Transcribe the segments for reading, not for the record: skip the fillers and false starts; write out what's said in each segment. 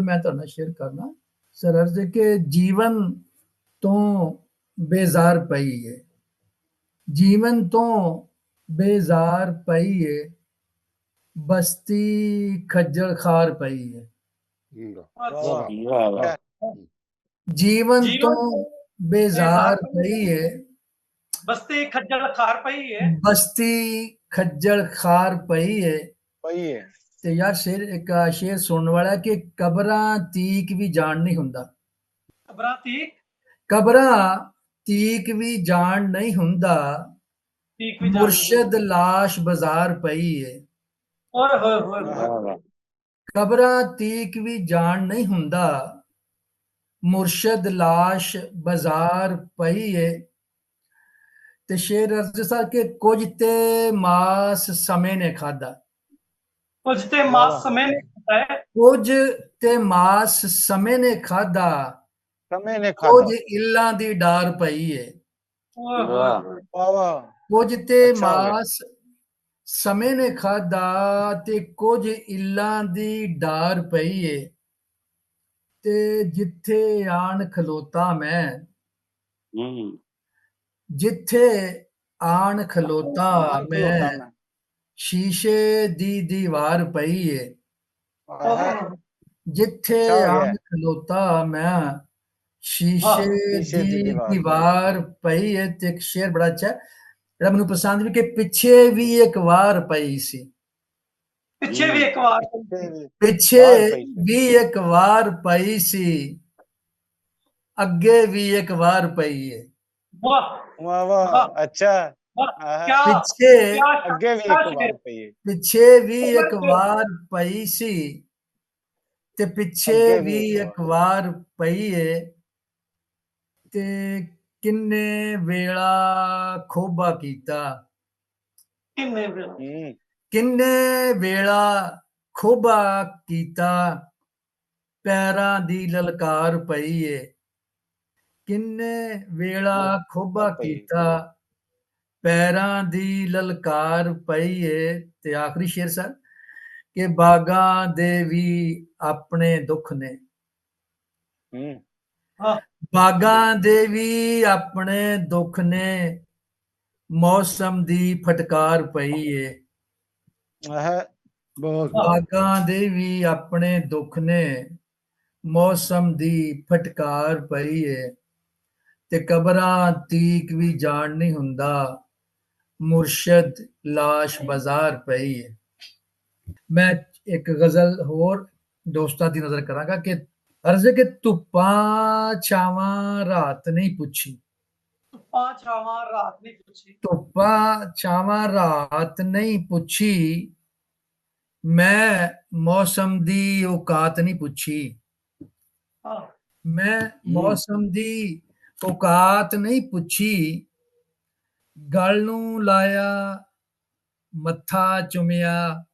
गज़ल मैं तुहाडे नाल शेयर करना। सर अर्ज़ है कि जीवन तो बेज़ार पई है, जीवन तो बेज़ार पई है, बस्ती खज्जल ख़ार पई है। वाह वाह वाह जीवन तो जीवन बेज़ार बेज़ार पई है, बस्ती खज्जल खार पई है, बस्ती खज्जल ख़ार पई है। पई है। ते यार शेर एक शेर सुनने वाला कि कब्रां तीक भी जान नहीं हुंदा, खबरां तीक कब्रां तीक भी जान नहीं हुंदा, तीक भी जान मुर्शद लाश बाज़ार पई है। ओए होए होए वाह वाह कब्रां तीक भी जान नहीं हुंदा, मुर्शद लाश बाज़ार पई है। ते शेर अर्ज़ सा कि कुछ ते मास समय ने खाधा, कुछ ते वाह मास वाह समय ने खाता है, कुछ ते मास समय ने खाधा, समय ने कुछ खाधा। इल्लां दी डार पई है। ओए होए वाह होए वाह वाह कुछ ते अच्छा हो गया। मास समय ने खाधा ते कुछ इल्लां दी डार पई है। ते जिथे आन खलोता मैं, जिथे आन खलोता मान मैं, खलोता मैं। शीशे दी दीवार पई है। आहा, जिथे अच्छा हो गया। आन खलोता मैं, शीशे वाह शीशे दी दी दीवार। दीवार पई है। ते एक शेर बड़ा अच्छा है, ਜਿਹੜਾ ਮੈਨੂੰ ਪਸੰਦ ਵੀ ਕਿ ਪਿੱਛੇ ਵੀ ਇੱਕ ਵਾਰ ਪਈ ਸੀ, पीछे भी एक बार ਪਿੱਛੇ बाहर पई से। ਵੀ ਇੱਕ ਵਾਰ ਪਈ ਸੀ, ਅੱਗੇ ਵੀ ਇੱਕ ਵਾਰ ਪਈ ਹੈ। वाह वाह वाह वाह अच्छा। वाह आहा, क्या ਪਿੱਛੇ क्या अगे भी क्या एक शेर बार पई है। ਪਿੱਛੇ ਵੀ ਇੱਕ अगर ਵਾਰ ਪਈ ਸੀ ਤੇ ਪਿੱਛੇ अगे ਵੀ भी एक ਇੱਕ बार। ਵਾਰ ਪਈ ਏ। ਤੇ ਕਿੰਨੇ ਵੇਲਾ ਖੋਬਾ ਕੀਤਾ, किन्ने भी ਕਿੰਨੇ ਵੇਲਾ ਖੋਬਾ ਕੀਤਾ, ਪੈਰਾਂ ਦੀ ਲਲਕਾਰ ਪਈ ਏ। ਕਿੰਨੇ ਵੇਲਾ ਖੋਬਾ बार पई है। ਕੀਤਾ, ਪੈਰਾਂ ਦੀ ਲਲਕਾਰ ਪਈ ਏ। ਤੇ ਆਖਰੀ ਸ਼ੇਰ ਸਰ ਕਿ ਬਾਗਾਂ ਦੇ ਵੀ ਆਪਣੇ ਦੁੱਖ ਨੇ, हाँ ਬਾਗਾਂ ਦੇ ਵੀ ਆਪਣੇ ਦੁੱਖ ਨੇ, ਮੌਸਮ ਦੀ ਫਟਕਾਰ ਪਈ ਏ। आहा, बहुत हाँ ਬਾਗਾਂ ਦੇ ਵੀ ਆਪਣੇ ਦੁੱਖ ਨੇ, ਮੌਸਮ ਦੀ ਫਟਕਾਰ ਪਈ ਏ। ਤੇ ਕਬਰਾਂ ਤੀਕ ਵੀ ਜਾਣ ਨਹੀਂ ਹੁੰਦਾ, ਮੁਰਸ਼ਦ ਲਾਸ਼ ਬਾਜ਼ਾਰ ਪਈ ਏ। ਮੈਂ ਇੱਕ ਗਜ਼ਲ ਹੋਰ ਦੋਸਤਾਂ ਦੀ ਨਜ਼ਰ ਕਰਾਂਗਾ ਕਿ ਅਰਜ਼ ਹੈ ਕਿ ਧੁੱਪਾਂ ਛਾਵਾਂ ਰਾਤ ਨਹੀਂ ਪੁੱਛੀ, पांच छावां रात नहीं पूछी, ਧੁੱਪਾਂ ਛਾਵਾਂ ਰਾਤ ਨਹੀਂ ਪੁੱਛੀ, ਮੈਂ ਮੌਸਮ ਦੀ ਔਕਾਤ ਨਹੀਂ ਪੁੱਛੀ, हाँ ਮੈਂ ਮੌਸਮ ਦੀ ਔਕਾਤ ਨਹੀਂ ਪੁੱਛੀ, ਗਲ ਨੂੰ ਲਾਇਆ ਮੱਥਾ ਚੁੰਮਿਆ,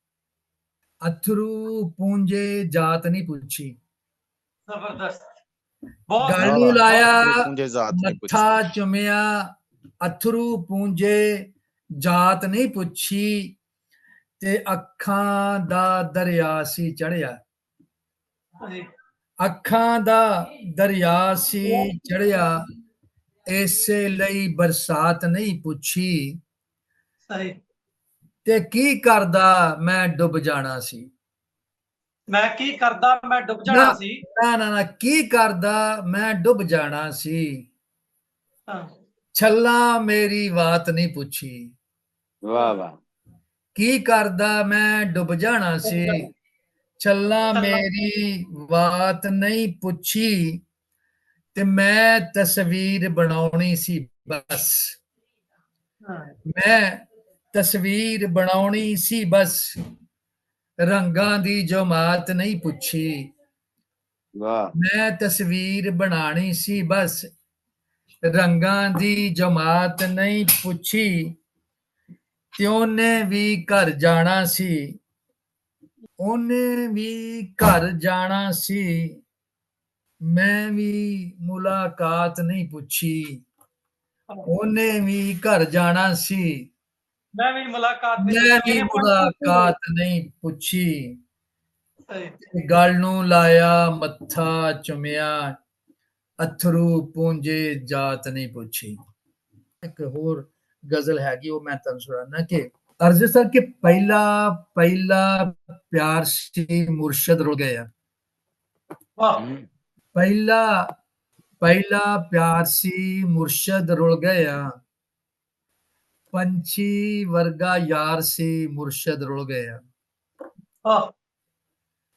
ਅਥਰੂ ਪੂੰਝੇ ਜਾਤ ਨਹੀਂ ਪੁੱਛੀ, जबरदस्त बहुत गल वाह नूं वाह लाया मुझे जात नहीं मत्था पूछी। चुमिया, अथरू पूंजे जात नहीं पुछी, ते अखां दा दरिया सी चढ़िया, सही अखां दा दरिया सी चढ़िया, इसे लई बरसात नहीं पुछी, सही ते की करदा मैं डुब जाना सी, मैं की करदा मैं डुब ना जाना सी, ना ना ना की करदा मैं डुब जाना सी, हाँ छल्ला मेरी बात नहीं पुछी, वाह वाह की करदा मैं डुब जाना सी, छल्ला मेरी बात नहीं पुछी, ते मैं तस्वीर बनाउणी सी बस, हाँ मैं तस्वीर बनाउणी सी बस, रंगां दी जमात नहीं पुछी, वाह मैं तस्वीर बनानी सी बस, रंगां दी जमात नहीं पुछी, ते ओने भी घर जाना सी, ਉਹਨੇ ਵੀ ਘਰ ਜਾਣਾ ਸੀ, ਮੈਂ ਵੀ ਮੁਲਾਕਾਤ ਨਹੀਂ ਪੁੱਛੀ, ਉਹਨੇ ਵੀ ਘਰ ਜਾਣਾ ਸੀ, मैं भी मुलाकात नहीं ਮੈਂ पूछी, ਵੀ मेरे ਮੁਲਾਕਾਤ ਨਹੀਂ ਪੁੱਛੀ, ਸਹੀ ਗਲ ਨੂੰ ਲਾਇਆ ਮੱਥਾ ਚੁੰਮਿਆ, ਅਥਰੂ ਪੂੰਝੇ ਜਾਤ ਨਹੀਂ ਪੁੱਛੀ। ਇੱਕ ਹੋਰ ਗਜ਼ਲ ਹੈਗੀ, ਉਹ ਮੈਂ ਤੁਹਾਨੂੰ ਸੁਣਾਉਣਾ ਕਿ ਅਰਜ਼ ਸਰ ਕਿ ਪਹਿਲਾ ਪਿਆਰ ਸੀ ਮੁਰਸ਼ਦ ਰੁਲ ਗਿਆ। ਵਾਹ ਪਹਿਲਾ ਪਿਆਰ ਸੀ ਮੁਰਸ਼ਦ ਰੁਲ ਗਿਆ, ਪੰਛੀ ਵਰਗਾ ਯਾਰ ਸੀ ਮੁਰਸ਼ਦ ਰੁਲ ਗਿਆ। ਵਾਹ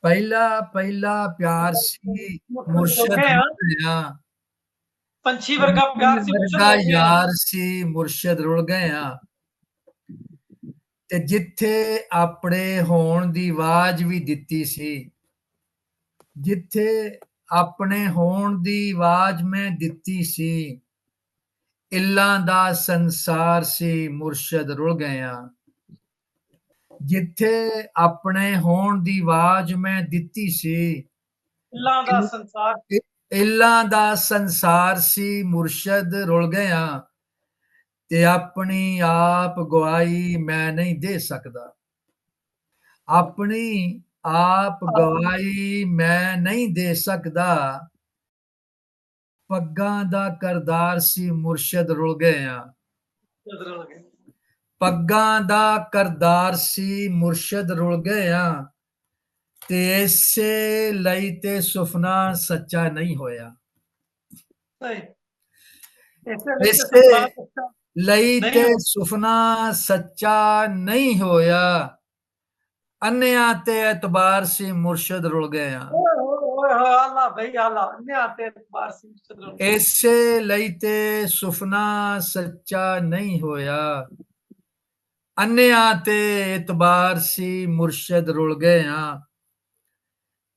ਪਹਿਲਾ ਪਿਆਰ ਸੀ ਮੁਰਸ਼ਦ ਰੁਲ ਗਿਆ, ਪੰਛੀ ਵਰਗਾ ਪਿਆਰ ਸੀ ਮੁਰਸ਼ਦ ਵਰਗਾ ਰੁਲ ਗਿਆ। ਯਾਰ ਸੀ ਮੁਰਸ਼ਦ ਰੁਲ ਗਿਆ। ਤੇ ਜਿੱਥੇ ਆਪਣੇ ਹੋਣ ਦੀ ਆਵਾਜ਼ ਵੀ ਦਿੱਤੀ ਸੀ, ਜਿੱਥੇ ਆਪਣੇ ਹੋਣ ਦੀ ਆਵਾਜ਼ ਮੈਂ ਦਿੱਤੀ ਸੀ, ਇੱਲਾਂ ਦਾ ਸੰਸਾਰ ਸੀ ਮੁਰਸ਼ਦ ਰੁਲ ਗਿਆ। ਜਿੱਥੇ ਆਪਣੇ ਹੋਣ ਦੀ ਆਵਾਜ਼ ਮੈਂ ਦਿੱਤੀ ਸੀ, ਇੱਲਾਂ ਦਾ ਸੰਸਾਰ ਇੱਲਾਂ ਦਾ ਸੰਸਾਰ ਸੀ ਮੁਰਸ਼ਦ ਰੁਲ ਗਿਆ। ਤੇ ਆਪਣੀ ਆਪ ਗਵਾਈ ਮੈਂ ਨਹੀਂ ਦੇ ਸਕਦਾ, ਆਪਣੀ ਆਪ ਗਵਾਈ ਮੈਂ ਨਹੀਂ ਦੇ ਸਕਦਾ। ਪੱਗਾਂ ਦਾ ਕਰਦਾਰ ਸੀ ਮੁਰਸ਼ਦ ਰੁਲ ਗਿਆ, ਰੁਲ ਗਿਆ। ਪੱਗਾਂ ਦਾ ਕਰਦਾਰ ਸੀ ਮੁਰਸ਼ਦ ਰੁਲ ਗਿਆ। ਤੇ ਇਸੇ ਲਈ ਤੇ ਸੁਪਨਾ ਸੱਚਾ ਨਹੀਂ ਹੋਇਆ, ਸਹੀ ਇਸੇ ਲਈ ਤੇ ਸੁਪਨਾ ਸੱਚਾ ਨਹੀਂ ਹੋਇਆ। ਅੰਨਿਆਂ ਤੇ ਐਤਬਾਰ ਸੀ ਮੁਰਸ਼ਦ ਰੁਲ ਗਿਆ, ਆਲਾ ਬਈ ਆਲਾ ਅੰਨਿਆਂ ਤੇ ਐਤਬਾਰ ਸੀ ਮੁਰਸ਼ਦ ਰੁਲ ਗਿਆ। ਇਸੇ ਲਈ ਤੇ ਸੁਪਨਾ ਸੱਚਾ ਨਹੀਂ ਹੋਇਆ। ਅੰਨਿਆਂ ਤੇ ਐਤਬਾਰ ਸੀ ਮੁਰਸ਼ਦ ਰੁਲ ਗਿਆ।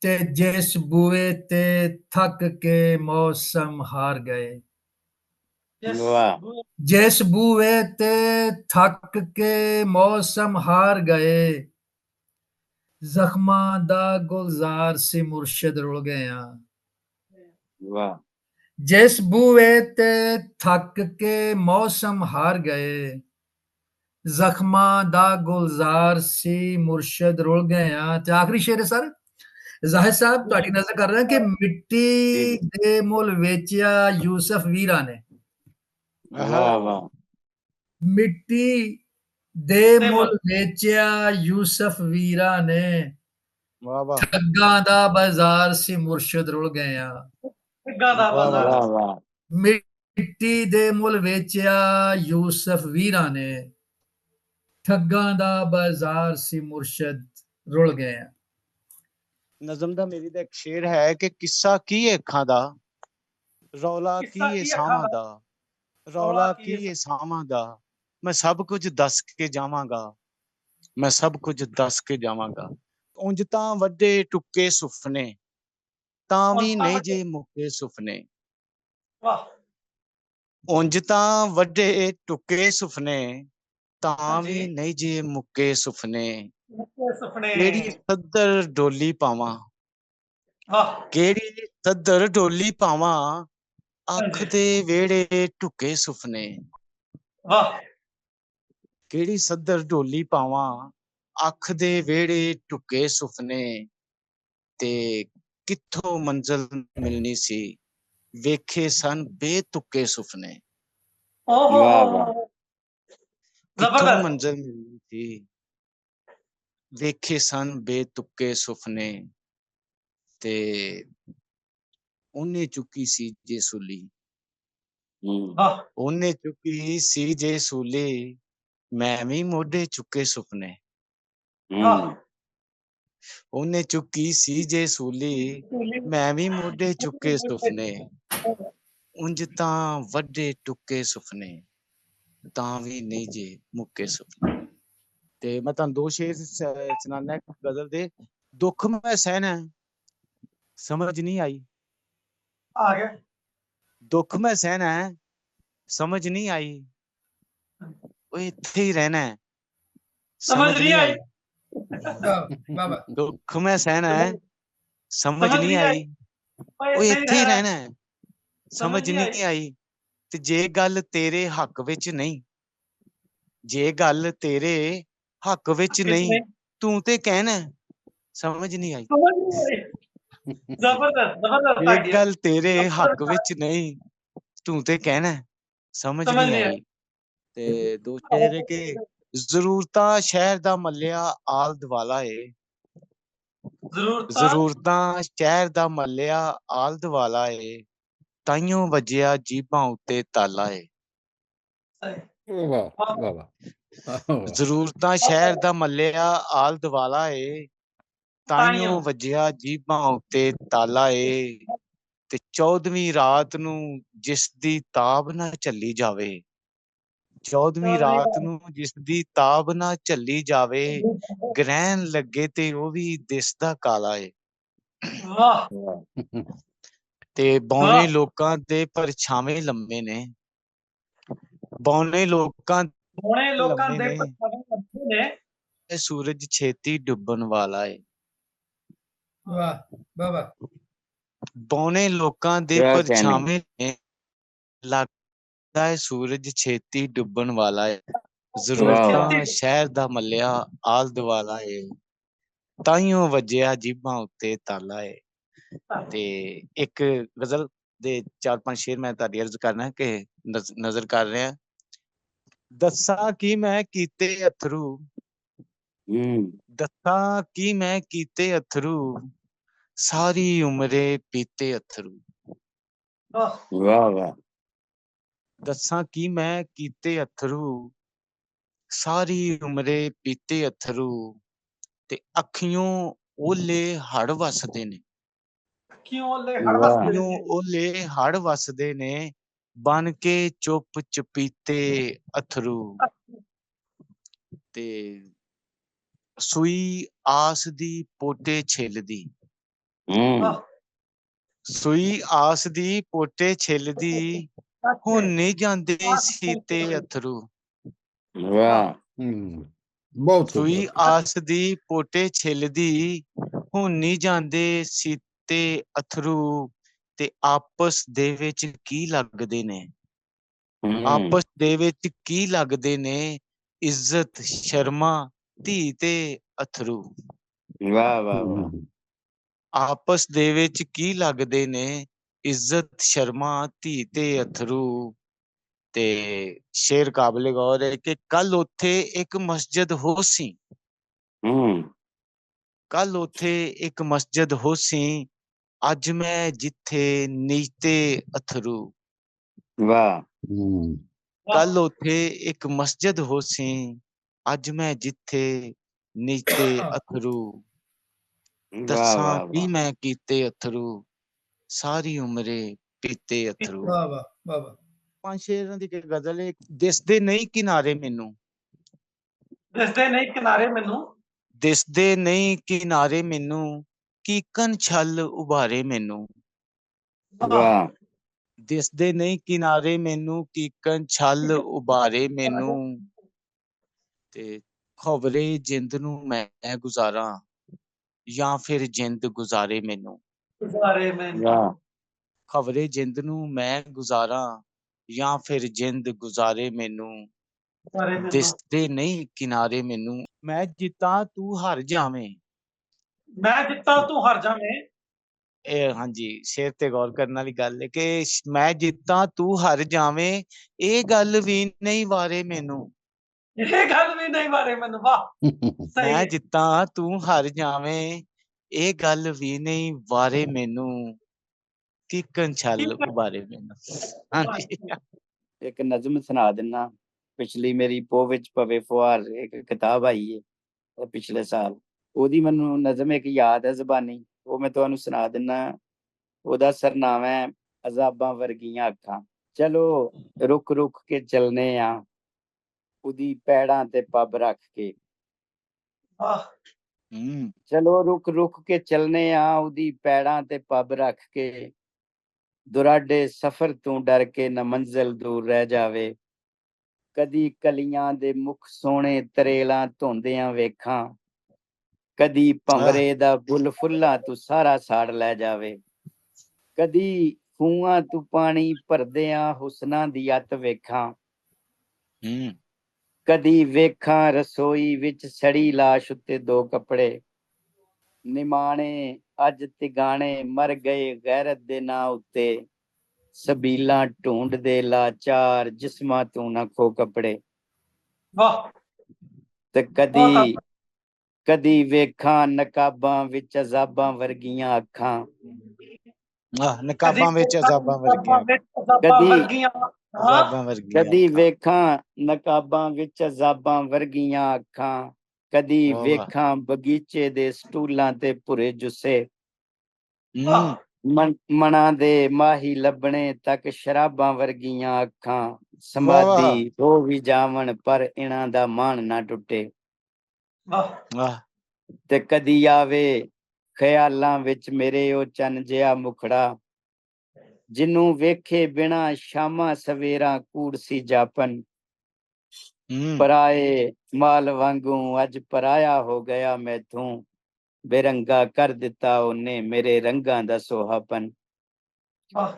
ਤੇ ਜਿਸ ਬੂਏ ਤੇ ਥੱਕ ਕੇ ਮੌਸਮ ਹਾਰ ਗਏ, ਜਿਸ ਬੂਏ ਤੇ ਥੱਕ ਕੇ ਮੌਸਮ ਹਾਰ ਗਏ। ਜ਼ਖਮਾਂ ਦਾ ਗੁਲਜ਼ਾਰ ਸੀ ਮੁਰਸ਼ਦ ਰੁਲ ਗਿਆ। ਜਿਸ ਬੂਏ ਤੇ ਥੱਕ ਕੇ ਮੌਸਮ ਹਾਰ ਗਏ, ਜ਼ਖਮਾਂ ਦਾ ਗੁਲਜ਼ਾਰ ਸੀ ਮੁਰਸ਼ਦ ਰੁਲ ਗਿਆ। ਤੇ ਆਖਰੀ ਸ਼ੇਰ ਹੈ ਸਰ, ਜ਼ਾਹਿਦ ਸਾਹਿਬ ਤੁਹਾਡੀ ਨਜ਼ਰ ਕਰ ਰਿਹਾ ਕਿ ਮਿੱਟੀ ਦੇ ਮੁੱਲ ਵੇਚਿਆ ਯੂਸਫ ਵੀਰਾ ਨੇ, ਮਿੱਟੀ ਦੇ ਮੁੱਲ ਵੇਚਿਆ ਯੂਸਫ ਵੀਰਾ ਨੇ। ਠੱਗਾਂ ਦਾ ਬਾਜ਼ਾਰ ਸੀ ਮੁਰਸ਼ਦ ਰੁਲ ਗਿਆ, ਠੱਗਾਂ ਦਾ ਬਾਜ਼ਾਰ। ਮਿੱਟੀ ਦੇ ਮੁੱਲ ਵੇਚਿਆ ਯੂਸਫ ਵੀਰਾ ਨੇ, ਠੱਗਾਂ ਦਾ ਬਾਜ਼ਾਰ ਸੀ ਮੁਰਸ਼ਦ ਰੁਲ ਗਿਆ। ਨਜ਼ਮ ਦਾ ਮੇਰੀ ਦਾ ਇੱਕ ਸ਼ੇਰ ਹੈ ਕਿ ਕਿੱਸਾ ਕੀ ਹੈ ਅੱਖਾਂ ਦਾ, ਰੌਲਾ ਕੀ ਹੈ ਸਾਵਾਂ ਦਾ, ਰੌਲਾ ਕੀ ਹੈ ਸਾਵਾਂ ਦਾ। ਮੈਂ ਸਭ ਕੁਝ ਦੱਸ ਕੇ ਜਾਵਾਂਗਾ, ਮੈਂ ਸਭ ਕੁਝ ਦੱਸ ਕੇ ਜਾਵਾਂਗਾ। ਉਂਝ ਤਾਂ ਵੱਡੇ ਟੁੱਕੇ ਸੁਪਨੇ, ਤਾਂ ਵੀ ਨਹੀਂ ਜੇ ਮੁੱਕੇ ਸੁਪਨੇ। ਉਂਝ ਤਾਂ ਵੱਡੇ ਟੁੱਕੇ ਸੁਪਨੇ, ਤਾਂ ਵੀ ਨਹੀਂ ਜੇ ਮੁੱਕੇ ਸੁਪਨੇ। ਕਿਹੜੀ ਸੱਦਰ ਡੋਲੀ ਪਾਵਾਂ, ਕਿਹੜੀ ਸੱਦਰ ਡੋਲੀ ਪਾਵਾਂ, ਅੱਖ ਦੇ ਵਿਹੜੇ ਟੁੱਕੇ ਸੁਪਨੇ। ਕਿਹੜੀ ਸੱਦਰ ਡੋਲੀ ਪਾਵਾਂ, ਅੱਖ ਦੇ ਵਿਹੜੇ ਟੁੱਕੇ ਸੁਪਨੇ। ਤੇ ਕਿੱਥੋਂ ਮੰਜ਼ਿਲ ਮਿਲਣੀ ਸੀ, ਵੇਖੇ ਸਨ ਬੇਤੁੱਕੇ ਸੁਪਨੇ। ਕਿੱਥੋਂ ਮੰਜ਼ਿਲ ਮਿਲਣੀ ਸੀ, ਵੇਖੇ ਸਨ ਬੇਤੁੱਕੇ ਸੁਪਨੇ। ਤੇ ਉਹਨੇ ਚੁੱਕੀ ਸੀ ਜੇ ਸੂਲੀ, ਉਹਨੇ ਚੁੱਕੀ ਸੀ ਜੇ ਸੂਲੀ, ਮੈਂ ਵੀ ਮੋਢੇ ਚੁੱਕੇ ਸੁਪਨੇ। ਉਹਨੇ ਚੁੱਕੀ ਸੀ ਜੇ ਸੂਲੀ, ਮੈਂ ਵੀ ਮੋਢੇ ਚੁੱਕੇ ਸੁਪਨੇ। ਉਂਝ ਤਾਂ ਵੱਡੇ ਟੁੱਕੇ ਸੁਪਨੇ, ਤਾਂ ਵੀ ਨਹੀਂ ਜੇ ਮੁੱਕੇ ਸੁਪਨੇ। ਤੇ ਮੈਂ ਤੁਹਾਨੂੰ ਦੋ ਸ਼ੇਰ ਸੁਣਾਨਾ ਗਜ਼ਲ ਦੇ। ਦੁੱਖ ਮੈਂ ਸਹਿਣਾ, ਸਮਝ ਨਹੀਂ ਆਈ, ਆ ਗਿਆ। ਦੁੱਖ ਮੈਂ ਸਹਿਣਾ, ਸਮਝ ਨਹੀਂ ਆਈ, ਉਹ ਇੱਥੇ ਹੀ ਰਹਿਣਾ, ਸਮਝ ਨਹੀਂ ਆਈ। ਦੁੱਖ ਮੈਂ ਸਹਿਣਾ, ਸਮਝ ਨਹੀਂ ਆਈ, ਉਹ ਇੱਥੇ ਹੀ ਰਹਿਣਾ, ਸਮਝ ਨਹੀਂ ਆਈ। ਤੇ ਜੇ ਗੱਲ ਤੇਰੇ ਹੱਕ ਵਿੱਚ ਨਹੀਂ, ਜੇ ਗੱਲ ਤੇਰੇ ਹੱਕ ਵਿੱਚ ਨਹੀਂ, ਤੂੰ ਤੇ ਕਹਿਣਾ ਸਮਝ ਨਹੀਂ ਆਈ। समझ नहीं आई। जबरदस्त जबरदस्त ਇਹ आइडिया। ਗੱਲ ਤੇਰੇ ਹੱਕ जबरदस्त ਵਿੱਚ ਨਹੀਂ, ਤੂੰ ਤੇ ਕਹਿਣਾ ਹੈ, ਸਮਝ समझ ਨਹੀਂ नहीं ਆਈ। ਤੇ ਦੋ ਸ਼ੇਰ ਹੈ ਕਿ आई। ਜ਼ਰੂਰਤਾਂ ਸ਼ਹਿਰ ਦਾ ਮੱਲਿਆ ਆਲ ਦਵਾਲਾ ਏ, जरूरत ਜ਼ਰੂਰਤਾਂ ਸ਼ਹਿਰ ਦਾ ਮੱਲਿਆ ਆਲ ਦਵਾਲਾ ਏ, ਤਾਈਓ ਵੱਜਿਆ ਜੀਭਾਂ ਉੱਤੇ ਤਾਲਾ ਏ। ਵਾਹ ਵਾਹ ਵਾਹ ਵਾਹ। ਜ਼ਰੂਰਤਾਂ ਸ਼ਹਿਰ ਦਾ ਮੱਲਿਆ ਆਲ ਦਵਾਲਾ ਏ, ਤਾਈਓ ਵੱਜਿਆ ਜੀਭਾਂ ਉੱਤੇ ਤਾਲਾ ਏ। ਤੇ 14ਵੀਂ ਰਾਤ ਨੂੰ ਜਿਸ ਦੀ ਤਾਬ ਨਾ ਝੱਲੀ ਜਾਵੇ, 14ਵੀਂ ਰਾਤ ਨੂੰ ਜਿਸ ਦੀ ਤਾਬ ਨਾ ਝੱਲੀ ਜਾਵੇ, ਗ੍ਰਹਿਣ ਲੱਗੇ ਤੇ ਉਹ ਵੀ ਦਿਸਦਾ ਕਾਲਾ ਏ। वाह ਤੇ ਬੌਨੇ ਲੋਕਾਂ ਦੇ ਪਰਛਾਵੇਂ ਲੰਮੇ ਨੇ, ਬੌਨੇ ਲੋਕਾਂ होने लोकां लम्बे दे ने। पत्ते ने ਦੇ ਸੂਰਜ ਛੇਤੀ ਡੁੱਬਣ ਵਾਲਾ ਏ। ਵਾਹ ਵਾਹ ਵਾਹ। ਬੌਨੇ ਲੋਕਾਂ ਦੇ ਕਿਆ ਕਹਿਣੇ। ਪਰਛਾਵੇਂ ਨੇ, ਲੱਗਦਾ ਹੈ ਸੂਰਜ ਛੇਤੀ ਡੁੱਬਣ ਵਾਲਾ ਏ। ਜ਼ਰੂਰਤਾਂ ਛੇਤੀ- ਸ਼ਹਿਰ ਦਾ ਮੱਲਿਆ ਆਲ ਦਵਾਲਾ ਏ, ਤਾਈਓ ਵੱਜਿਆ ਜੀਭਾਂ ਉੱਤੇ ਤਾਲਾ ਏ। ਤੇ ਇੱਕ ਗਜ਼ਲ ਦੇ 4-5 ਸ਼ੇਰ ਮੈਂ ਤੁਹਾਡੀ ਅਰਜ਼ ਕਰਨਾ ਕਿ ਨਜ਼ਰ ਕਰ ਰਿਹਾ। ਦੱਸਾਂ ਕੀ ਮੈਂ ਕੀਤੇ ਅਥਰੂ, ਦੱਸਾਂ ਕੀ ਮੈਂ ਕੀਤੇ ਅਥਰੂ, ਸਾਰੀ ਉਮਰੇ ਪੀਤੇ ਅਥਰੂ। वाह ਵਾਹ ਵਾਹ। ਦੱਸਾਂ ਕੀ ਮੈਂ ਕੀਤੇ ਅਥਰੂ, ਸਾਰੀ ਉਮਰੇ ਪੀਤੇ ਅਥਰੂ। ਤੇ ਅੱਖੀਓਂ ਓਲੇ ਹੜ ਵਸਦੇ ਨੇ, क्यों ले वाह। ਅੱਖੀਓਂ ਓਲੇ ਹੜ ਵਸਦੇ ਨੇ, ਬਨ ਕੇ ਚੁੱਪ ਚਪੀਤੇ ਅਥਰੂ। ਤੇ ਸੂਈ ਆਸ ਦੀ ਪੋਟੇ ਛਿੱਲਦੀ, वाह ਸੂਈ ਆਸ ਦੀ ਪੋਟੇ ਛਿੱਲਦੀ, ਹੁਣ ਨਹੀਂ ਜਾਂਦੇ ਸੀਤੇ ਅਥਰੂ। ਵਾਹ। ਬਹੁਤ ਸੂਈ ਖੂਬਸੂਰਤ। ਆਸ ਦੀ ਪੋਟੇ ਛਿੱਲਦੀ, ਹੁਣ ਨਹੀਂ ਜਾਂਦੇ ਸੀਤੇ ਅਥਰੂ। ਤੇ ਆਪਸ ਦੇ ਵਿੱਚ ਕੀ ਲੱਗਦੇ ਨੇ, ਆਪਸ ਦੇ ਵਿੱਚ ਕੀ ਲੱਗਦੇ ਨੇ, ਇੱਜ਼ਤ ਸ਼ਰਮਾ ਧੀ ਤੇ ਅਥਰੂ। ਵਾਹ ਵਾਹ ਵਾਹ। ਆਪਸ ਦੇ ਵਿੱਚ ਕੀ ਲੱਗਦੇ ਨੇ, ਇੱਜ਼ਤ ਸ਼ਰਮਾ ਧੀ ਤੇ ਅਥਰੂ। ਤੇ ਸ਼ੇਰ ਕਾਬਿਲ ਗੌਰ ਹੈ ਕਿ ਕੱਲ ਉੱਥੇ ਇੱਕ ਮਸਜਿਦ ਹੋ ਸੀ, ਕੱਲ ਉੱਥੇ ਇੱਕ ਮਸਜਿਦ ਹੋ ਸੀ, ਅੱਜ ਮੈਂ ਜਿੱਥੇ ਨੀਚਤੇ ਅਥਰੂ। ਵਾਹ। ਕੱਲ ਉੱਥੇ ਇੱਕ ਮਸਜਿਦ ਹੋ ਸੀ, ਅੱਜ ਮੈਂ ਜਿੱਥੇ ਨੀਚਤੇ ਅਥਰੂ। ਵਾਹ ਦੱਸਾਂ ਵਾਹ ਕੀ ਵਾਹ। ਮੈਂ ਕੀਤੇ ਅਥਰੂ, ਸਾਰੀ ਉਮਰੇ ਪੀਤੇ ਅਥਰੂ। ਵਾਹ ਵਾਹ ਵਾਹ ਵਾਹ। 5 ਸ਼ੇਰਾਂ ਦੀ ਇੱਕ ਗਜ਼ਲ ਹੈ। ਦਿਸਦੇ ਨਹੀਂ ਕਿਨਾਰੇ ਮੈਨੂੰ, ਦਿਸਦੇ ਨਹੀਂ ਕਿਨਾਰੇ ਮੈਨੂੰ, ਦਿਸਦੇ ਨਹੀਂ ਕਿਨਾਰੇ ਮੈਨੂੰ, ਕੀਕਨ ਛਲ ਉਭਾਰੇ ਮੈਨੂੰ। ਵਾਹ। ਦਿਸਦੇ ਨਹੀਂ ਕਿਨਾਰੇ ਮੈਨੂੰ, ਕੀਕਨ ਛਲ ਉਭਾਰੇ ਮੈਨੂੰ। ਤੇ ਖਬਰੇ ਜਿੰਦ ਨੂੰ ਮੈਂ ਗੁਜ਼ਾਰਾਂ, ਜਾਂ ਫਿਰ ਜਿੰਦ ਗੁਜ਼ਾਰੇ ਮੈਨੂੰ। ਗੁਜ਼ਾਰੇ ਮੈਨੂੰ, ਵਾਹ। ਖਬਰੇ ਜਿੰਦ ਨੂੰ ਮੈਂ ਗੁਜ਼ਾਰਾਂ, ਜਾਂ ਫਿਰ ਜਿੰਦ ਗੁਜ਼ਾਰੇ ਮੈਨੂੰ। ਗੁਜ਼ਾਰੇ ਮੈਨੂੰ, ਦਿਸਦੇ ਨਹੀਂ ਕਿਨਾਰੇ ਮੈਨੂੰ, ਮੈਂ ਜਿੱਤਾਂ ਤੂੰ ਹਾਰ ਜਾਵੇਂ। ਮੈਂ ਜਿੱਤਾਂ ਤੂੰ ਹਾਰ ਜਾਵੇਂ। ਇਹ ਹਾਂਜੀ ਸ਼ੇਰ ਤੇ ਗੌਰ ਕਰਨ ਵਾਲੀ ਗੱਲ ਹੈ ਕਿ ਮੈਂ ਜਿੱਤਾਂ ਤੂੰ ਹਾਰ ਜਾਵੇਂ, ਇਹ ਗੱਲ ਵੀ ਨਹੀਂ ਵਾਰੇ ਮੈਨੂੰ। ਇਹ ਗੱਲ ਵੀ ਨਹੀਂ ਮਾਰੇ ਮੈਨੂੰ, ਵਾਹ ਸਹੀ ਮੈਂ ਹੈ। ਜਿੱਤਾਂ ਤੂੰ ਹਾਰ ਜਾਵੇਂ, ਇਹ ਗੱਲ ਵੀ ਨਹੀਂ ਵਾਰੇ ਮੈਨੂੰ, ਕੀਕਨ ਛਲ ਉਭਾਰੇ ਮੈਨੂੰ। ਹਾਂਜੀ ਇੱਕ ਨਜ਼ਮ ਸੁਣਾ ਦਿੰਨਾ। ਪਿਛਲੀ ਮੇਰੀ ਪੋਹ ਵਿੱਚ ਪਵੇ ਫੁਹਾਰ ਇੱਕ ਕਿਤਾਬ ਆਈ ਹੈ ਪਿਛਲੇ ਸਾਲ, ਉਹਦੀ ਮੈਨੂੰ ਨਜ਼ਮ ਇੱਕ ਯਾਦ ਹੈ ਜ਼ਬਾਨੀ, ਉਹ ਮੈਂ ਤੁਹਾਨੂੰ ਸੁਣਾ ਦਿੰਨਾ। ਉਹਦਾ ਸਰਨਾਮਾ ਹੈ ਅਜ਼ਾਬਾਂ ਵਰਗੀਆਂ ਅੱਖਾਂ। ਚਲੋ ਰੁਕ ਰੁਕ ਕੇ ਚੱਲਨੇ ਆ, ਉਹਦੀ ਪੈੜਾਂ ਤੇ ਪੱਬ ਰੱਖ ਕੇ। ਵਾਹ ਚਲੋ ਰੁਕ ਰੁਕ ਕੇ ਚੱਲਨੇ ਆ, ਉਹਦੀ ਪੈੜਾਂ ਤੇ ਪੱਬ ਰੱਖ ਕੇ। ਦੁਰਾਡੇ ਸਫ਼ਰ ਤੋਂ ਡਰ ਕੇ ਨਾ ਮੰਜ਼ਿਲ ਦੂਰ ਰਹਿ ਜਾਵੇ। ਕਦੀ ਕਲੀਆਂ ਦੇ ਮੁਖ ਸੋਹਣੇ ਤਰੇਲਾਂ ਧੋਂਦਿਆਂ ਵੇਖਾਂ, ਕਦੀ ਭੰਵਰੇ ਦਾ ਬੁੱਲ ਫੁੱਲਾਂ ਤੂੰ ਸਾਰਾ ਸਾੜ ਲੈ ਜਾਵੇ। ਕਦੀ ਖੂਹਾਂ ਤੂੰ ਪਾਣੀ ਭਰਦਿਆਂ ਹੁਸਨਾਂ ਦੀ ਅੱਤ ਵੇਖਾਂ, ਕਦੀ ਵੇਖਾਂ ਰਸੋਈ ਵਿੱਚ ਸੜੀ ਲਾਸ਼ ਉੱਤੇ 2 ਕੱਪੜੇ। ਨਿਮਾਣੇ ਅੱਜ ਤਿਗਾਣੇ ਮਰ ਗਏ ਗੈਰਤ ਦੇ ਨਾਂ ਉੱਤੇ, ਸਬੀਲਾਂ ਢੂੰਡਦੇ ਲਾਚਾਰ ਜਿਸਮਾਂ ਤੂੰ ਨਾ ਖੋ ਕੱਪੜੇ। ਵਾਹ ਤੇ ਬਹੁਤ ਕਦੀ ਵੇਖਾਂ ਨਕਾਬਾਂ ਵਿੱਚ ਅਜ਼ਾਬਾਂ ਵਰਗੀਆਂ ਅੱਖਾਂ, ਨਕਾਬਾਂ ਵਿੱਚ ਅਜ਼ਾਬਾਂ ਵਰਗੀਆਂ ਵਰਗੀਆਂ ਅਜ਼ਾਬਾਂ ਵਰਗੀਆਂ ਕਦੀ ਅੱਖਾਂ। ਵੇਖਾਂ ਨਕਾਬਾਂ ਵਿੱਚ ਅਜ਼ਾਬਾਂ ਵਰਗੀਆਂ ਅੱਖਾਂ, ਕਦੀ ਵਾਹ ਵਾਹ। ਵੇਖਾਂ ਬਗੀਚੇ ਦੇ ਸਟੂਲਾਂ ਤੇ ਭੁਰੇ ਜੁੱਸੇ, ਹੂੰ ਮਨਾਂ ਦੇ ਮਾਹੀ ਲੱਭਣੇ ਤੱਕ ਸ਼ਰਾਬਾਂ ਵਰਗੀਆਂ ਅੱਖਾਂ, ਵਾਹ ਵਾਹ ਸਮਾਧੀ ਹੋ ਵੀ ਜਾਵਣ ਪਰ ਇਹਨਾਂ ਦਾ ਮਾਣ ਨਾ ਟੁੱਟੇ। ਵਾਹ ਵਾਹ। ਤੇ ਕਦੀ ਆਵੇ ਖਿਆਲਾਂ ਵਿੱਚ ਮੇਰੇ ਉਹ ਚੰਨ ਜਿਹਾ ਮੁਖੜਾ, ਜਿਹਨੂੰ ਵੇਖੇ ਬਿਨਾ ਸ਼ਾਮਾਂ ਸਵੇਰਾਂ ਕੂੜ ਸੀ ਜਾਪਨ, ਪਰਾਏ ਮਾਲ ਵਾਂਗੂ ਅੱਜ ਪਰਾਇਆ ਹੋ ਗਿਆ ਮੈਥੋਂ, ਬੇਰੰਗਾ ਕਰ ਦਿੱਤਾ ਉਹਨੇ ਮੇਰੇ ਰੰਗਾਂ ਦਾ ਸੋਹਾਪਨ। ਵਾਹ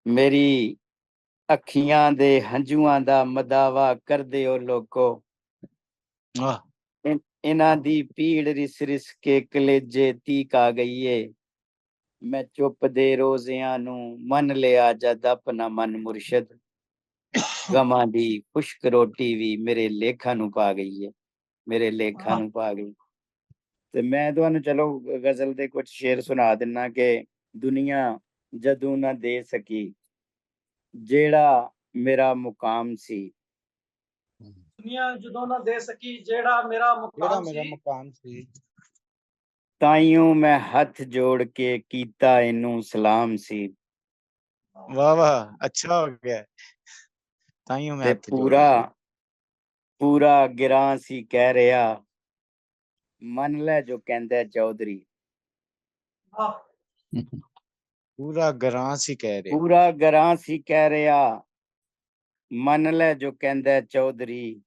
ਮੇਰੀ ਅੱਖੀਆਂ ਦੇ ਹੰਝੂਆਂ ਦਾ ਮਦਾਵਾ ਕਰਦੇ ਹੋ ਲੋਕੋ, ਇਹਨਾਂ ਦੀ ਪੀੜ ਰਿਸ ਰਿਸ ਕੇ ਕਲੇਜੇ ਤੀਕ ਆ ਗਈ ਏ, ਮੈਂ ਚੁੱਪ ਦੇ ਰੋਜ਼ਿਆਂ ਨੂੰ ਮੰਨ ਲਿਆ ਜਦ ਆਪਣਾ ਮਨ ਮੁਰਸ਼ਦ, ਗਮਾਂ ਦੀ ਖੁਸ਼ਕ ਰੋਟੀ ਵੀ ਮੇਰੇ ਲੇਖਾਂ ਨੂੰ ਪਾ ਗਈ ਏ, ਮੇਰੇ ਲੇਖਾਂ ਨੂੰ ਪਾ ਗਈ। ਤੇ ਮੈਂ ਤੁਹਾਨੂੰ ਚਲੋ ਗਜ਼ਲ ਦੇ ਕੁਝ ਸ਼ੇਰ ਸੁਣਾ ਦਿੰਨਾ ਕਿ ਦੁਨੀਆ ਜਦੋਂ ਨਾ ਦੇ ਸਕੀ ਜਿਹੜਾ ਮੇਰਾ ਮੁਕਾਮ ਸੀ, ਦੁਨੀਆ ਜਦੋਂ ਨਾ ਦੇ ਸਕੀ ਜਿਹੜਾ ਮੇਰਾ ਮੁਕਾਮ ਸੀ, ਤਾਈਓ ਮੈਂ ਹੱਥ ਜੋੜ ਕੇ ਕੀਤਾ ਇਹਨੂੰ ਸਲਾਮ ਸੀ। ਵਾਹ ਵਾਹ, ਅੱਛਾ ਹੋ ਗਿਆ। ਤਾਈਓ ਮੈਂ ਤੇ ਹੱਥ ਜੋੜ ਪੂਰਾ ਗਿਰਾਂ ਸੀ ਕਹਿ ਰਿਹਾ, ਮੰਨ ਲੈ ਜੋ ਕਹਿੰਦਾ ਚੌਧਰੀ। ਪੂਰਾ ਗਰਾਂ ਸੀ ਕਹਿ ਰਿਹਾ, ਪੂਰਾ ਗਰਾਂ ਸੀ ਕਹਿ ਰਿਹਾ, ਮੰਨ ਲੈ ਜੋ ਕਹਿੰਦਾ ਚੌਧਰੀ,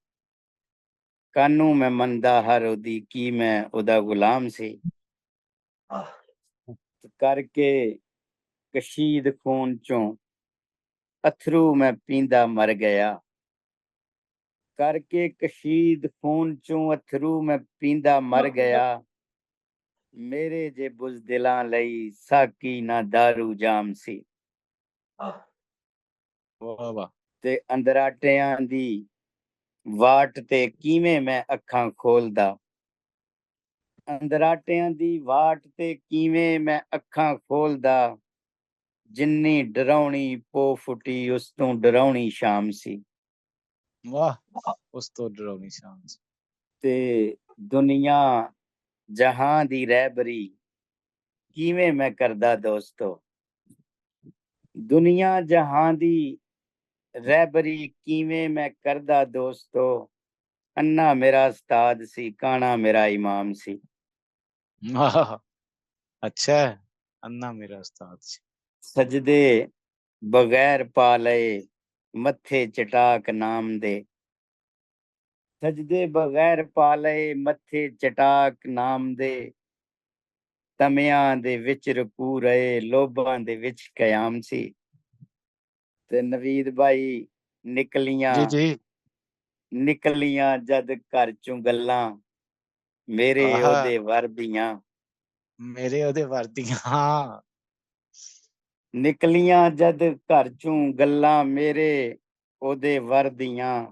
ਕਾਨੂੰ ਮੈਂ ਮੰਨਦਾ ਹਰ ਉਹਦੀ, ਕੀ ਮੈਂ ਉਹਦਾ ਗੁਲਾਮ ਸੀ। ਕਰਕੇ ਕਸ਼ੀਦ ਖੂਨ ਚੋਂ ਅਥਰੂ ਮੈਂ ਪੀਂਦਾ ਮਰ ਗਿਆ, ਕਰਕੇ ਕਸ਼ੀਦ ਖੂਨ ਚੋਂ ਅਥਰੂ ਮੈਂ ਪੀਂਦਾ ਮਰ ਗਿਆ, ਮੇਰੇ ਜੇ ਬੁਜ਼ਦਿਲਾਂ ਲਈ ਸਾਕੀ ਨਾ ਦਾਰੂ ਜਾਮ ਸੀ। ਵਾਹ ਵਾਹ। ਤੇ ਅੰਦਰਾਟਿਆਂ ਦੀ ਵਾਟ ਤੇ ਕਿਵੇਂ ਮੈਂ ਅੱਖਾਂ ਖੋਲਦਾ, ਅੰਦਰਾਟਿਆਂ ਦੀ ਵਾਟ ਤੇ ਕਿਵੇਂ ਮੈਂ ਅੱਖਾਂ ਖੋਲਦਾ, ਜਿੰਨੀ ਡਰਾਉਣੀ ਪੋ ਫੁੱਟੀ ਉਸ ਤੋਂ ਡਰਾਉਣੀ ਸ਼ਾਮ ਸੀ। ਵਾਹ, ਉਸ ਤੋਂ ਡਰਾਉਣੀ ਸ਼ਾਮ ਸੀ। ਤੇ ਦੁਨੀਆ ਜਹਾਂ ਦੀ ਰਹਿਬਰੀ ਕਿਵੇਂ ਮੈਂ ਕਰਦਾ ਦੋਸਤੋ, ਦੁਨੀਆ ਜਹਾਂ ਦੀ ਰਹਿਬਰੀ ਕਿਵੇਂ ਮੈਂ ਕਰਦਾ ਦੋਸਤੋ, ਅੰਨਾ ਮੇਰਾ ਉਸਤਾਦ ਸੀ ਕਾਣਾ ਮੇਰਾ ਇਮਾਮ ਸੀ। ਅੱਛਾ, ਅੰਨਾ ਮੇਰਾ ਉਸਤਾਦ ਸੀ। ਸਜਦੇ ਬਗੈਰ ਪਾ ਲਏ ਮੱਥੇ ਚਟਾਕ ਨਾਮ ਦੇ, ਸਜਦੇ ਬਗੈਰ ਪਾ ਲਏ ਮੱਥੇ ਚਟਾਕ ਨਾਮ ਦੇ, ਤਮਿਆਂ ਦੇ ਵਿੱਚ ਰਕੂ ਰਹੇ ਲੋਭਾਂ ਦੇ ਵਿੱਚ ਕਿਆਮ ਸੀ। ਤੇ ਨਵੀਦ ਭਾਈ ਨਿਕਲੀਆਂ ਜਦ ਘਰ ਚੋਂ ਗੱਲਾਂ, ਮੇਰੇ ਉਹਦੇ ਵਰਦੀਆਂ, ਮੇਰੇ ਉਹਦੇ ਵਰਦੀਆਂ, ਨਿਕਲੀਆਂ ਜਦ ਘਰ ਚੋਂ ਗੱਲਾਂ, ਮੇਰੇ ਉਹਦੇ ਵਰਦੀਆਂ,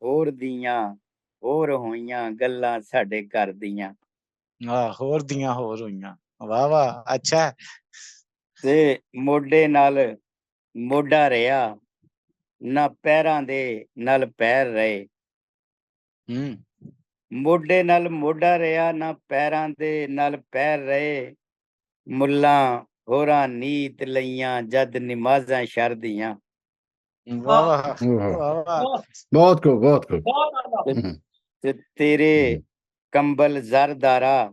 ਹੋਰ ਦੀਆਂ ਹੋਰ ਹੋਈਆਂ ਗੱਲਾਂ ਸਾਡੇ ਘਰ ਦੀਆਂ। ਹੋਰ ਦੀਆਂ ਹੋਰ ਹੋਈਆਂ। ਵਾਹ ਵਾਹ, ਅੱਛਾ। ਤੇ ਮੋਢੇ ਨਾਲ ਮੋਢਾ ਰਿਹਾ, ਨਾ ਪੈਰਾਂ ਦੇ ਨਾਲ ਪੈਰ ਰਹੇ, ਮੋਢੇ ਨਾਲ ਮੋਢਾ ਰਿਹਾ ਨਾ ਪੈਰਾਂ ਦੇ ਨਾਲ ਪੈਰ ਰਹੇ, ਮੁੱਲਾਂ ਹੋਰਾਂ ਨੀਤ ਲਈਆਂ ਜਦ ਨਮਾਜ਼ਾਂ ਸ਼ਰਦੀਆਂ। ਵਾਹ ਵਾਹ ਵਾਹ, ਬਹੁਤ ਖੂਬ। ਤੇ ਤੇਰੇ ਕੰਬਲ ਜ਼ਰਦਾਰਾ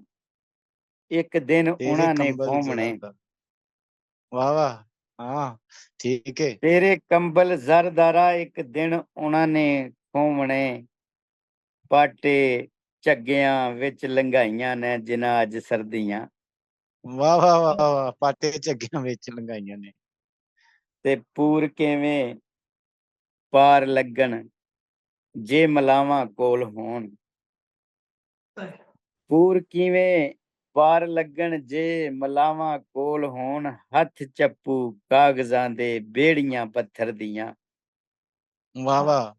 ਇੱਕ ਦਿਨ ਉਹਨਾਂ ਨੇ ਖੋਮਣੇ। ਵਾਹ ਵਾਹ, ਹਾਂ ਠੀਕ ਹੈ। ਤੇਰੇ ਕੰਬਲ ਜ਼ਰਦਾਰਾ ਇੱਕ ਦਿਨ ਉਹਨਾਂ ਨੇ ਖੋਮਣੇ, ਪਾਟੇ ਝੱਗਿਆਂ ਵਿੱਚ ਲੰਘਾਈਆਂ ਨੇ ਜਿਨ੍ਹਾਂ ਅੱਜ ਸਰਦੀਆਂ। ਵਾਹ ਵਾਹ ਵਾਹ ਵਾਹ, ਪਾਟੇ ਝੱਗਿਆਂ ਵਿੱਚ ਲੰਘਾਈਆਂ ਨੇ। ਤੇ ਪੂਰ ਕਿਵੇਂ ਪਾਰ ਲੱਗਣ ਜੇ ਮਲਾਵਾਂ ਕੋਲ ਹੋਣ, ਪੂਰ ਕਿਵੇਂ ਪਾਰ ਲੱਗਣ ਜੇ ਮਲਾਵਾਂ ਕੋਲ ਹੋਣ, ਹੱਥ ਚੱਪੂ ਕਾਗਜ਼ਾਂ ਦੇ ਬੇੜੀਆਂ ਪੱਥਰ ਦੀਆਂ। ਵਾਹ ਵਾਹ,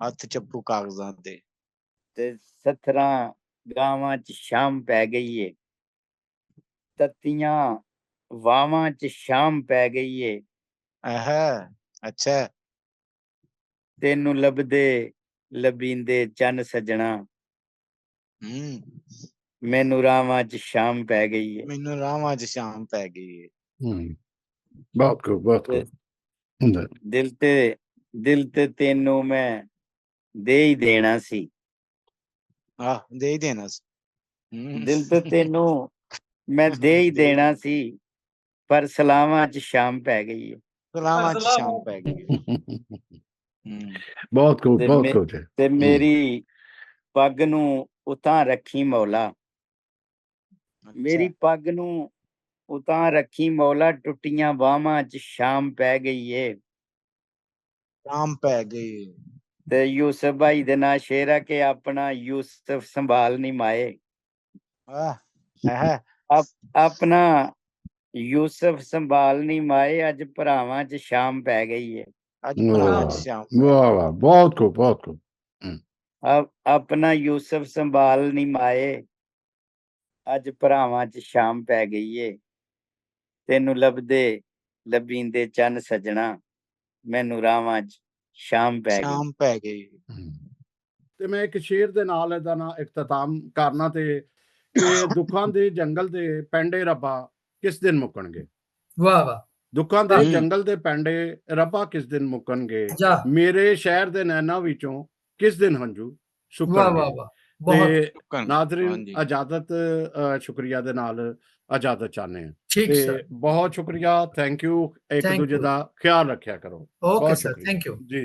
ਹੱਥ ਚੱਪੂ ਕਾਗਜ਼ਾਂ ਦੇ। ਤੇ ਸਥਰਾਂ ਗਾਵਾਂ ਚ ਸ਼ਾਮ ਪੈ ਗਈ ਏ, ਤੱਤੀਆਂ ਵਾਵਾਂ ਚ ਸ਼ਾਮ ਪੈ ਗਈ ਏ। ਅੱਛਾ। ਤੈਨੂੰ ਲੱਭਦੇ ਲੱਭੀਂਦੇ ਚੰਨ ਸੱਜਣਾ, ਮੈਨੂੰ ਰਾਵਾਂ ਚ ਸ਼ਾਮ ਪੈ ਗਈ ਏ। ਮੈਨੂੰ ਰਾਵਾਂ ਚ ਸ਼ਾਮ ਪੈ ਗਈ ਏ। ਬਹੁਤ ਖੂਬ, ਬਹੁਤ ਖੂਬ। ਦਿਲ ਤੇ ਤੈਨੂੰ ਮੈਂ ਦੇ ਹੀ ਦੇਣਾ ਸੀ। ਦੇ ਹੀ ਦੇਣਾ ਸੀ। ਦਿਲ ਤੇ ਤੈਨੂੰ ਮੈਂ ਦੇ ਹੀ ਦੇਣਾ ਸੀ, ਪਰ ਸਲਾਵਾਂ ਚ ਸ਼ਾਮ ਪੈ ਗਈ ਏ। ਸਲਾਵਾਂ ਚ ਸ਼ਾਮ ਪੈ ਗਈ ਏ। ਬਹੁਤ ਖੂਬ, ਬਹੁਤ ਖੂਬ ਜੀ। ਤੇ ਮੇਰੀ ਪੱਗ ਨੂੰ ਉਤਾਂ ਰੱਖੀ ਮੌਲਾ, ਮੇਰੀ ਪੱਗ ਨੂੰ ਉਤਾਂ ਰੱਖੀ ਮੌਲਾ, ਟੁੱਟੀਆਂ ਬਾਹਾਂ ਚ ਸ਼ਾਮ ਪੈ ਗਈ ਏ। ਸ਼ਾਮ ਪੈ ਗਈ। ਤੇ ਯੂਸਫ ਭਾਈ ਦੇ ਨਾਲ ਸ਼ੇਰ ਆ ਕਿ ਆਪਣਾ ਯੂਸਫ ਸੰਭਾਲ ਨੀ ਮਾਏ। ਆਪਣਾ ਯੂਸਫ ਸੰਭਾਲ ਨੀ ਮਾਏ, ਅੱਜ ਭਰਾਵਾਂ ਚ ਸ਼ਾਮ ਪੈ ਗਈ ਏ। ਵਾਹ ਵਾਹ, ਬਹੁਤ ਖੂਬ, ਬਹੁਤ ਖੂਬ। ਆਪਣਾ ਯੂਸਫ ਸੰਭਾਲ ਨੀ ਮਾਏ, ਅੱਜ ਭਰਾਵਾਂ ਚ ਸ਼ਾਮ ਪੈ ਗਈ ਏ। ਤੈਨੂੰ ਲੱਭਦੇ ਲੱਭੀਂਦੇ ਚੰਨ ਸੱਜਣਾ, ਮੈਨੂੰ ਰਾਵਾਂ ਚ ਸ਼ਾਮ ਪੈ ਗਈ। ਤੇ ਮੈਂ ਇੱਕ ਸ਼ੇਰ ਦੇ ਨਾਲ ਇਹਦਾ ਨਾ ਇਖਤਤਾਮ ਕਰਨਾ ਤੇ ਕਿ ਦੁੱਖਾਂ ਦੇ ਜੰਗਲ ਦੇ ਪੈਂਡੇ ਰੱਬਾ ਕਿਸ ਦਿਨ ਮੁੱਕਣਗੇ। ਵਾਹ ਵਾਹ। ਦੁੱਖਾਂ ਦੇ ਜੰਗਲ ਦੇ ਪੈਂਡੇ ਰੱਬਾ ਕਿਸ ਦਿਨ ਮੁੱਕਣਗੇ, ਮੇਰੇ ਸ਼ਹਿਰ ਦੇ ਨੈਣਾ ਵਿੱਚੋਂ ਕਿਸ ਦਿਨ ਹੰਝੂ ਸੁੱਕਣਗੇ। ਤੇ ਨਾਜ਼ਰੀਨ ਇਜਾਜ਼ਤ, ਸ਼ੁਕਰੀਆ ਦੇ ਨਾਲ ਇਜਾਜ਼ਤ ਚਾਹੁੰਦੇ ਹਾਂ। ਤੇ ਬਹੁਤ ਸ਼ੁਕਰੀਆ, ਥੈਂਕ ਯੂ। ਇੱਕ ਦੂਜੇ ਦਾ ਖਿਆਲ ਰੱਖਿਆ ਕਰੋ। ਓਕੇ ਸਰ, ਥੈਂਕ ਯੂ ਜੀ।